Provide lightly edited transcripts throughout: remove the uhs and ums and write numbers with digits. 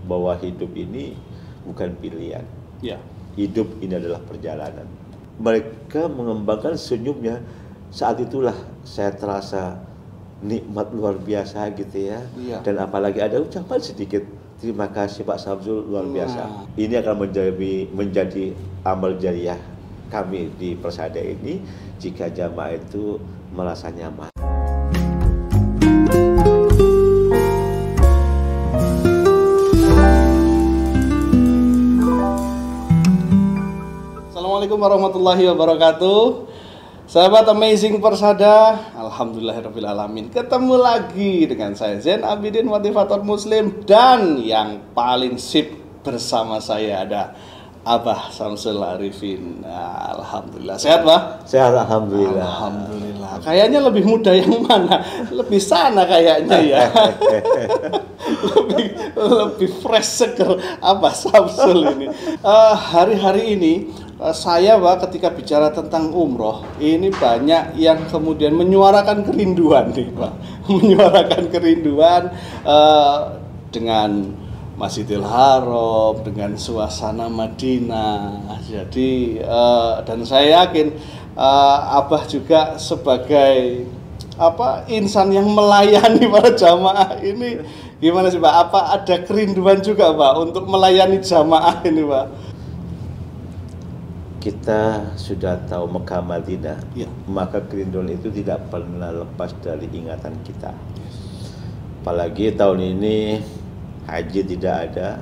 bahwa hidup ini bukan pilihan. Ya. Hidup ini adalah perjalanan. Mereka mengembangkan senyumnya, saat itulah saya terasa nikmat luar biasa gitu ya. Iya. Dan apalagi ada ucapan sedikit, terima kasih Pak Samsul, luar biasa. Ini akan menjadi amal jariah kami di Persada ini jika jamaah itu merasa nyaman. Assalamualaikum warahmatullahi wabarakatuh. Sahabat Amazing Persada, alhamdulillahirrabbilalamin. Ketemu lagi dengan saya Zain Abidin, motivator muslim. Dan yang paling sip bersama saya ada Abah Samsul Arifin. Nah, alhamdulillah. Sehat, Pak? Sehat, alhamdulillah. Alhamdulillah. Kayaknya lebih muda yang mana? Lebih sana kayaknya ya. lebih fresh seger Abah Samsul ini. Hari-hari ini saya, Pak, ketika bicara tentang umroh, ini banyak yang kemudian menyuarakan kerinduan nih, Pak. Menyuarakan kerinduan dengan Masjidil Haram, dengan suasana Madinah. Jadi dan saya yakin Abah juga sebagai insan yang melayani para jamaah ini, gimana sih, Pak? Apa ada kerinduan juga, Pak, untuk melayani jamaah ini, Pak? Kita sudah tahu Mekah Madinah, ya. Maka kerinduan itu tidak pernah lepas dari ingatan kita. Apalagi tahun ini haji tidak ada,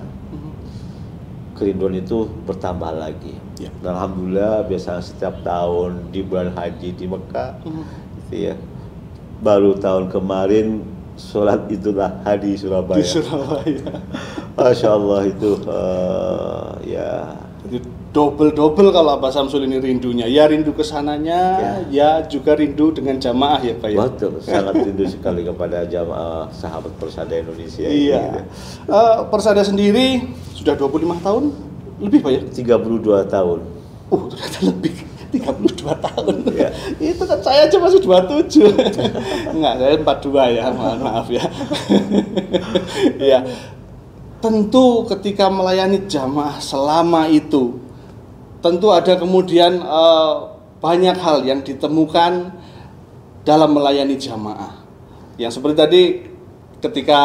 kerinduan itu bertambah lagi. Ya. Dan alhamdulillah biasa setiap tahun di bulan haji di Mekah, gitu ya. Baru tahun kemarin sholat Idul Adha di Surabaya. Di Surabaya. Masya Allah itu ya. Jadi double kalau Abah Samsul ini rindunya, ya rindu kesananya, ya juga rindu dengan jamaah ya, Pak ya. Betul, sangat rindu sekali kepada jamaah sahabat Persada Indonesia. Iya. Ini. Persada sendiri sudah 25 tahun lebih, Pak ya? 32 tahun. Ternyata lebih. 32 tahun. Ya. Itu kan saya aja masih 27. Enggak, saya 42 ya, maaf ya. Ya. Tentu ketika melayani jamaah selama itu, tentu ada kemudian banyak hal yang ditemukan dalam melayani jamaah. Yang seperti tadi ketika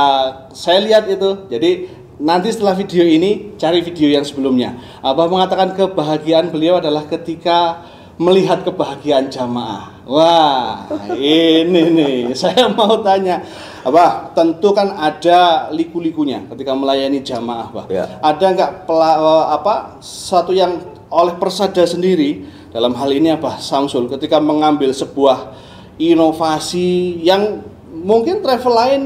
saya lihat itu, jadi nanti setelah video ini cari video yang sebelumnya. Abah mengatakan kebahagiaan beliau adalah ketika melihat kebahagiaan jamaah. Wah, ini nih saya mau tanya, Abah, tentu kan ada liku-likunya ketika melayani jamaah, Bah. Ya. Ada nggak satu yang oleh Persada sendiri dalam hal ini Abah Samsul ketika mengambil sebuah inovasi yang mungkin travel lain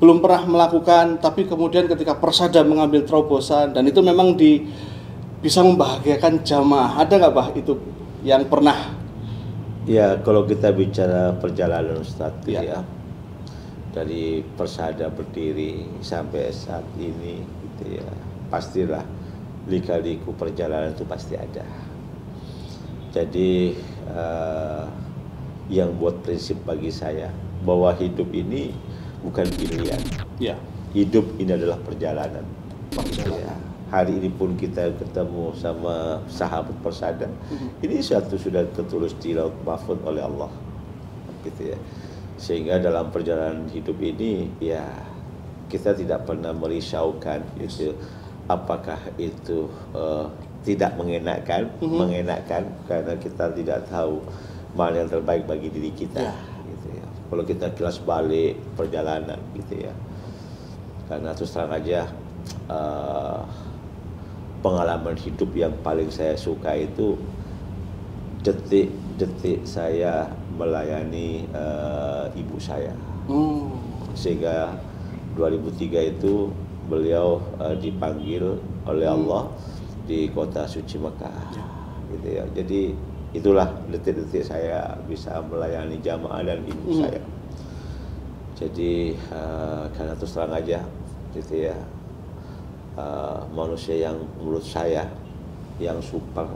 belum pernah melakukan, tapi kemudian ketika Persada mengambil terobosan dan itu memang bisa membahagiakan jamaah. Ada nggak, Bah, itu yang pernah? Ya, kalau kita bicara perjalanan Ustaz ya, dari Persada berdiri sampai saat ini gitu ya, pastilah lika-liku perjalanan itu pasti ada. Jadi yang buat prinsip bagi saya bahwa hidup ini bukan pilihan. Ya. Hidup ini adalah perjalanan. Ya. Hari ini pun kita ketemu sama sahabat Persada. Ini sudah tertulis di Laut Mahfuz oleh Allah, gitu ya. Sehingga dalam perjalanan hidup ini ya kita tidak pernah merisaukan gitu, apakah itu tidak mengenakan, karena kita tidak tahu mana yang terbaik bagi diri kita. Gitu ya. Kalau kita kilas balik perjalanan gitu ya, karena terus terang aja pengalaman hidup yang paling saya suka itu detik-detik saya melayani ibu saya. Sehingga 2003 itu beliau dipanggil oleh Allah di kota suci Mekah. Gitu ya. Jadi itulah detik-detik saya bisa melayani jamaah dan ibu saya. Jadi karena terus terang aja gitu ya, manusia yang menurut saya yang super,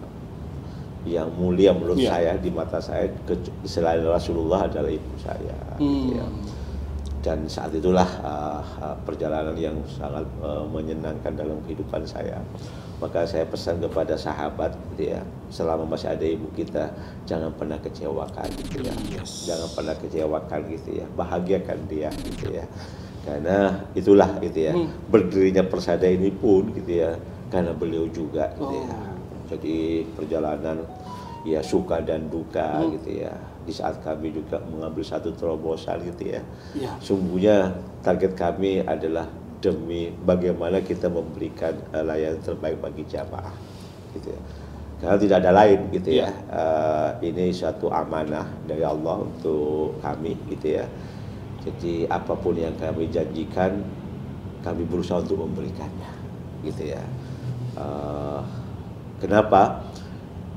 yang mulia menurut saya di mata saya selain Rasulullah adalah ibu saya. Gitu ya. Dan saat itulah perjalanan yang sangat menyenangkan dalam kehidupan saya. Maka saya pesan kepada sahabat gitu ya, selama masih ada ibu kita, jangan pernah kecewakan gitu ya. Jangan pernah kecewakan gitu ya, bahagiakan dia gitu ya. Karena itulah gitu ya, berdirinya Persada ini pun gitu ya, karena beliau juga gitu ya. Jadi perjalanan ya suka dan duka gitu ya. Di saat kami juga mengambil satu terobosan gitu ya. Sungguhnya target kami adalah demi bagaimana kita memberikan layanan terbaik bagi jamaah gitu ya. Karena tidak ada lain gitu ya. Ini suatu amanah dari Allah untuk kami gitu ya. Jadi apapun yang kami janjikan, kami berusaha untuk memberikannya gitu ya. Kenapa?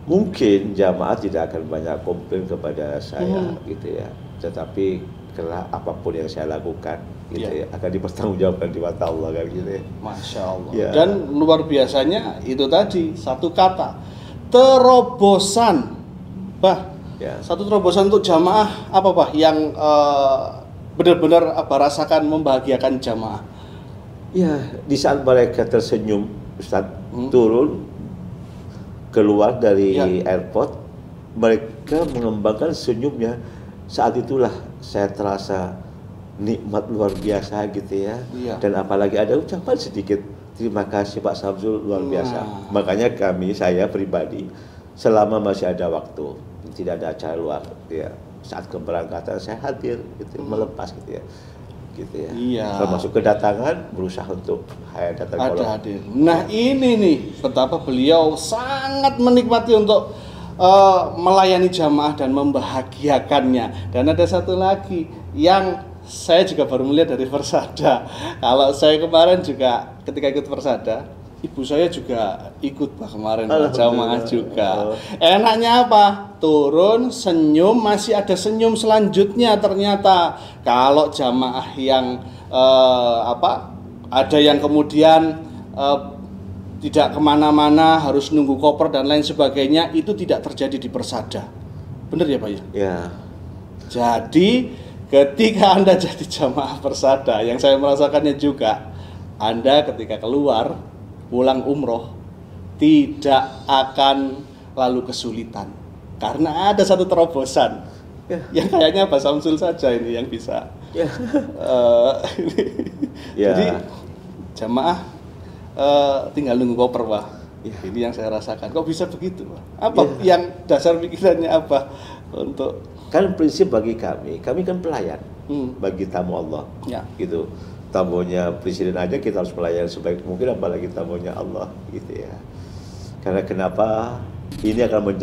Mungkin jamaah tidak akan banyak komplain kepada saya gitu ya. Tetapi karena apapun yang saya lakukan gitu ya, akan dipertanggungjawabkan di mata Allah kan gitu ya. Masya Allah. Dan luar biasanya itu tadi satu kata, terobosan. Satu terobosan untuk jamaah apa Pak yang benar-benar rasakan membahagiakan jamaah? Ya, di saat mereka tersenyum Ustaz, turun keluar dari airport, mereka mengembangkan senyumnya. Saat itulah saya terasa nikmat luar biasa gitu ya. Dan apalagi ada ucapan sedikit, terima kasih Pak Samsul, luar biasa. Makanya saya pribadi selama masih ada waktu, tidak ada acara luar ya, saat keberangkatan saya hadir gitu, melepas gitu ya. Gitu ya. Termasuk kedatangan, berusaha untuk datang hadir. Nah, ini nih betapa beliau sangat menikmati untuk melayani jamaah dan membahagiakannya. Dan ada satu lagi yang saya juga baru melihat dari Persada. Kalau saya kemarin juga ketika ikut Persada, ibu saya juga ikut kemarin jamaah juga. Enaknya apa? Turun, senyum, masih ada senyum selanjutnya ternyata. Kalau jamaah yang ada yang kemudian tidak kemana-mana, harus nunggu koper dan lain sebagainya, itu tidak terjadi di Persada. Benar ya Pak ya? Ya. Jadi ketika Anda jadi jamaah Persada, yang saya merasakannya juga, Anda ketika keluar pulang umroh tidak akan lalu kesulitan karena ada satu terobosan yang kayaknya Pak Samsul saja ini yang bisa. Jadi jamaah tinggal nunggu koper Pak. Ini yang saya rasakan. Kok bisa begitu Pak? Apa yang dasar pikirannya apa untuk? Kan prinsip bagi kami kan pelayan bagi tamu Allah gitu. Tamunya presiden aja kita harus melayani sebaik mungkin, apalagi tamunya Allah gitu ya. Karena kenapa? Ini akan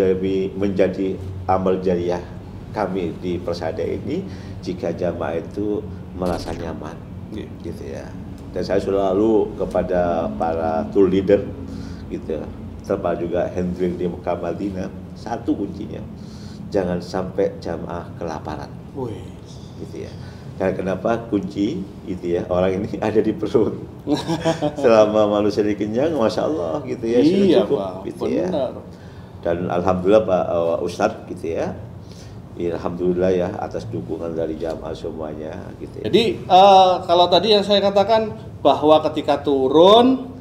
menjadi amal jariah kami di Persada ini jika jamaah itu merasa nyaman gitu ya. Dan saya selalu kepada para tour leader gitu, terutama juga Hendrik di Mekah Madinah, satu kuncinya, jangan sampai jamaah kelaparan gitu ya. Karena kenapa? Kunci itu ya, orang ini ada di perut. Selama manusia dikenyang, Masya Allah gitu ya, sudah cukup Pak, gitu ya. Dan Alhamdulillah Pak Ustadz gitu ya, Alhamdulillah ya atas dukungan dari jamaah semuanya gitu ya. Jadi kalau tadi yang saya katakan bahwa ketika turun,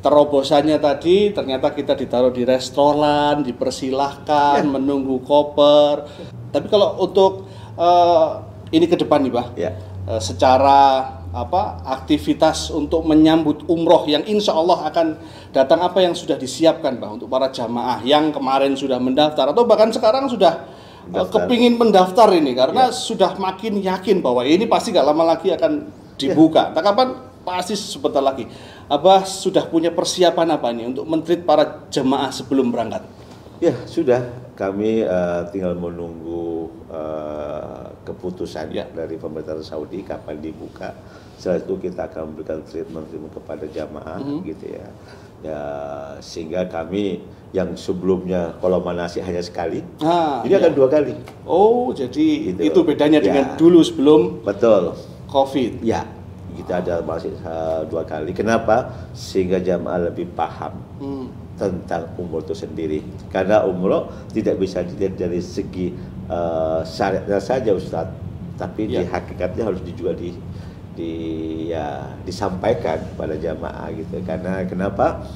terobosannya tadi ternyata kita ditaruh di restoran, dipersilahkan menunggu koper. Tapi kalau untuk ini ke depan nih Pak, secara aktivitas untuk menyambut umroh yang insya Allah akan datang, apa yang sudah disiapkan Pak untuk para jamaah yang kemarin sudah mendaftar atau bahkan sekarang sudah kepingin mendaftar ini karena sudah makin yakin bahwa ini pasti gak lama lagi akan dibuka. Kapan? Pasti sebentar lagi. Apa sudah punya persiapan apa ini untuk men-treat para jemaah sebelum berangkat? Ya sudah, kami tinggal menunggu keputusan dari pemerintah Saudi kapan dibuka. Setelah itu kita akan memberikan treatment kepada jamaah gitu ya. Sehingga kami yang sebelumnya kalau manasik hanya sekali, ini akan 2 kali. Oh, jadi itu bedanya dengan dulu sebelum COVID. Ya, kita ada manasik 2 kali. Kenapa? Sehingga jamaah lebih paham tentang umroh itu sendiri. Karena umroh tidak bisa dilihat dari segi syariatnya saja Ustaz, tapi di hakikatnya harus juga disampaikan kepada jamaah gitu. Karena kenapa?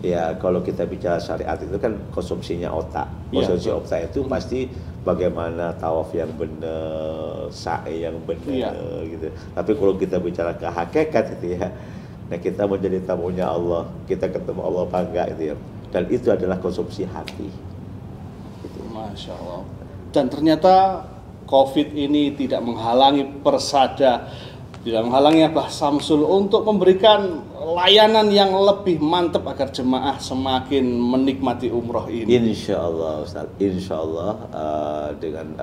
Ya kalau kita bicara syariat itu kan konsumsinya otak. Konsumsi otak itu pasti bagaimana tawaf yang benar, sa'i yang benar gitu. Tapi kalau kita bicara ke hakikat itu ya, nah kita menjadi tamunya Allah, kita ketemu Allah apa enggak itu ya. Dan itu adalah konsumsi hati. Gitu. Masya Allah. Dan ternyata COVID ini tidak menghalangi Persada, tidak menghalangi Abah Samsul untuk memberikan layanan yang lebih mantap agar jemaah semakin menikmati umroh ini. Insya Allah Ustaz, insya Allah dengan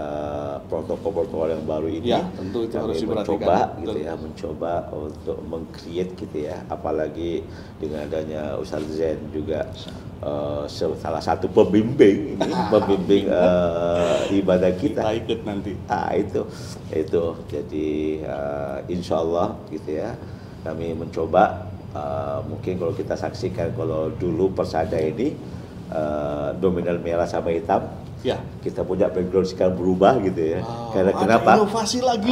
protokol-protokol yang baru ini, tentu itu harus diperhatikan. Mencoba untuk meng-create gitu ya, apalagi dengan adanya Ustaz Zain juga salah satu pembimbing ibadah kita. Kita ikut nanti. Itu jadi insya Allah gitu ya, kami mencoba. Mungkin kalau kita saksikan, kalau dulu Persada ini dominan merah sama hitam, kita punya background sekarang berubah gitu ya. Karena kenapa? Inovasi lagi.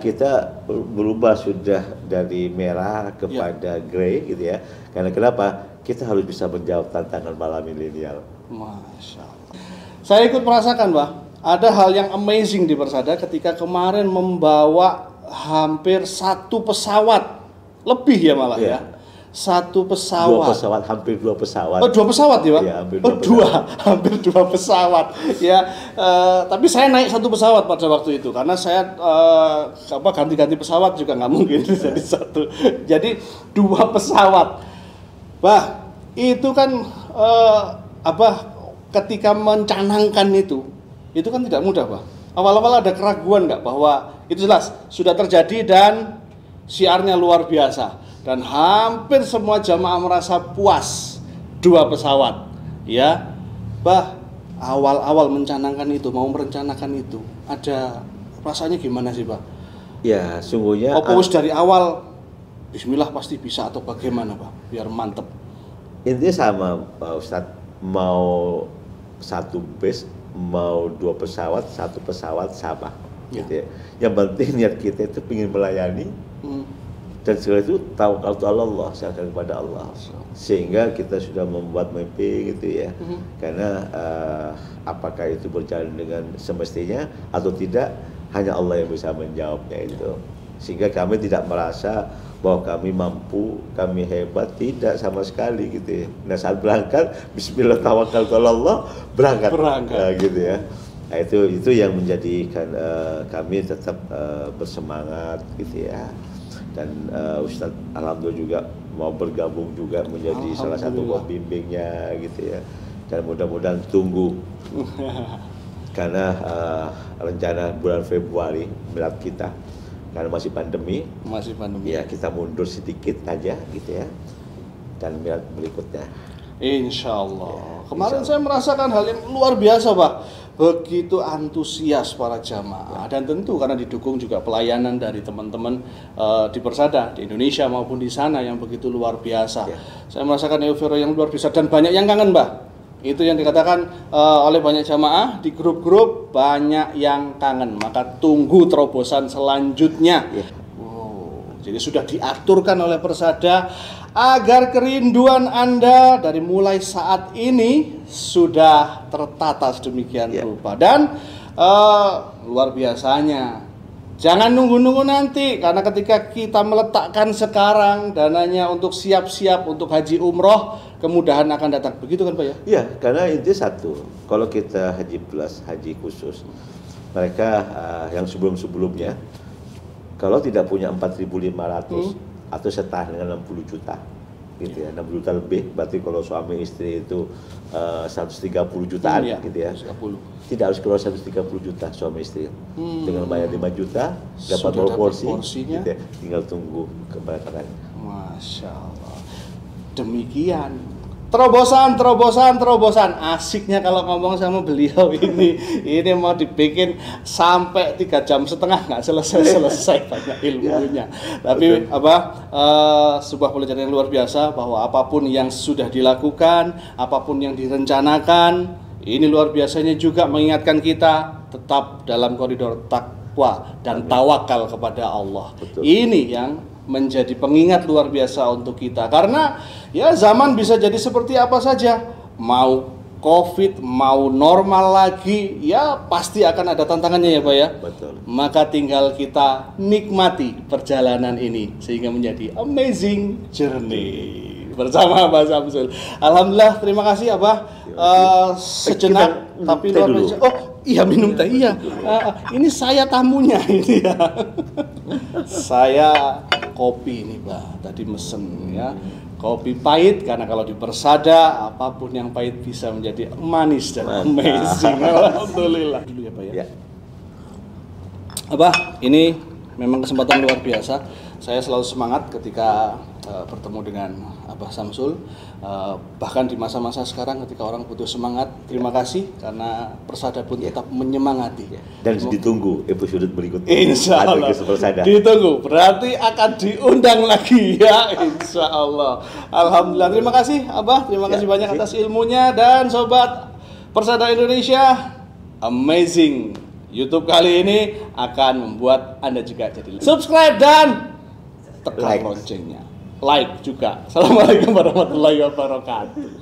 Kita berubah sudah dari merah kepada grey gitu ya. Karena kenapa? Kita harus bisa menjawab tantangan para milenial. Masya Allah. Saya ikut merasakan, Bah, ada hal yang amazing di Persada ketika kemarin membawa hampir 1 pesawat lebih ya malah ya. 1 pesawat. Hampir 2 pesawat. 2 pesawat ya, Pak? Ya, hampir 2 pesawat. Ya, tapi saya naik 1 pesawat pada waktu itu karena saya ganti-ganti pesawat juga nggak mungkin jadi 1. Jadi 2 pesawat. Bah, itu kan ketika mencanangkan itu kan tidak mudah, Pak. Awal-awal ada keraguan nggak bahwa itu jelas sudah terjadi dan syiarnya luar biasa. Dan hampir semua jamaah merasa puas 2 pesawat. Ya, Bah, awal-awal merencanakan itu, ada rasanya gimana sih, Bah? Ya, sungguhnya. Fokus dari awal, Bismillah pasti bisa atau bagaimana, Pak? Biar mantep. Intinya sama, Pak Ustadz. Mau 1 bus, mau 2 pesawat, 1 pesawat sama. Gitu ya. Yang penting niat kita itu ingin melayani. Dan segala itu tawakal Allah, serahkan kepada Allah, sehingga kita sudah membuat mimpi gitu ya. Karena apakah itu berjalan dengan semestinya atau tidak, hanya Allah yang bisa menjawabnya itu. Sehingga kami tidak merasa bahwa kami mampu, kami hebat, tidak sama sekali gitu ya. Nah saat berangkat, Bismillah tawakal Allah, berangkat. Gitu ya. Nah, itu yang menjadikan kami tetap bersemangat gitu ya. Dan Ustadz alhamdulillah juga mau bergabung juga menjadi salah satu pembimbingnya gitu ya. Dan mudah-mudahan tunggu karena rencana bulan Februari milad kita, karena masih pandemi ya, kita mundur sedikit aja gitu ya, dan milad berikutnya Insya Allah. Kemarin saya merasakan hal yang luar biasa, Pak. Begitu antusias para jamaah, dan tentu karena didukung juga pelayanan dari teman-teman di Persada di Indonesia maupun di sana yang begitu luar biasa. Saya merasakan euforia yang luar biasa dan banyak yang kangen, Mbak. Itu yang dikatakan oleh banyak jamaah di grup-grup, banyak yang kangen. Maka tunggu terobosan selanjutnya. Jadi sudah diaturkan oleh Persada agar kerinduan Anda dari mulai saat ini sudah tertata sedemikian rupa. Dan luar biasanya, jangan nunggu-nunggu nanti, karena ketika kita meletakkan sekarang dananya untuk siap-siap untuk haji umroh, kemudahan akan datang. Begitu kan, Pak ya? Iya, karena intinya satu, kalau kita haji plus, haji khusus, mereka yang sebelum-sebelumnya kalau tidak punya 4.500 atau setara dengan 60 juta gitu ya, 60 juta lebih, berarti kalau suami istri itu 130 jutaan gitu ya, 130. Tidak harus keluar 130 juta suami istri, dengan bayar 5 juta dapat porsinya gitu ya, tinggal tunggu keberangkatan. Masya Allah. Demikian terobosan asiknya kalau ngomong sama beliau ini mau dibikin sampai 3,5 jam nggak selesai banyak ilmunya. Tapi sebuah pelajaran yang luar biasa bahwa apapun yang sudah dilakukan, apapun yang direncanakan, ini luar biasanya juga mengingatkan kita tetap dalam koridor takwa dan tawakal kepada Allah. Betul. Ini yang menjadi pengingat luar biasa untuk kita, karena ya zaman bisa jadi seperti apa saja, mau COVID, mau normal lagi, ya pasti akan ada tantangannya ya Pak ya. Betul. Maka tinggal kita nikmati perjalanan ini sehingga menjadi amazing journey bersama Abah Samsul. Alhamdulillah, terima kasih Abah. Sejenak tapi luar biasa. Oh iya, minum teh iya. Ini saya tamunya ini ya. Saya kopi ini Pak, tadi mesen ya. Kopi pahit, karena kalau dipersada apapun yang pahit bisa menjadi manis dan amazing. Alhamdulillah. Dulu ya Pak ya. Abah, ini memang kesempatan luar biasa. Saya selalu semangat ketika bertemu dengan Abah Samsul, bahkan di masa-masa sekarang ketika orang butuh semangat. Terima kasih karena Persada pun tetap menyemangati. Dan ditunggu episode berikutnya. Insya Allah ditunggu, berarti akan diundang lagi ya, insya Allah. Alhamdulillah, terima kasih Abah, terima kasih banyak atas ilmunya. Dan sobat Persada Indonesia, amazing YouTube kali ini akan membuat Anda juga jadi subscribe dan tekan loncengnya, like juga. Assalamualaikum warahmatullahi wabarakatuh.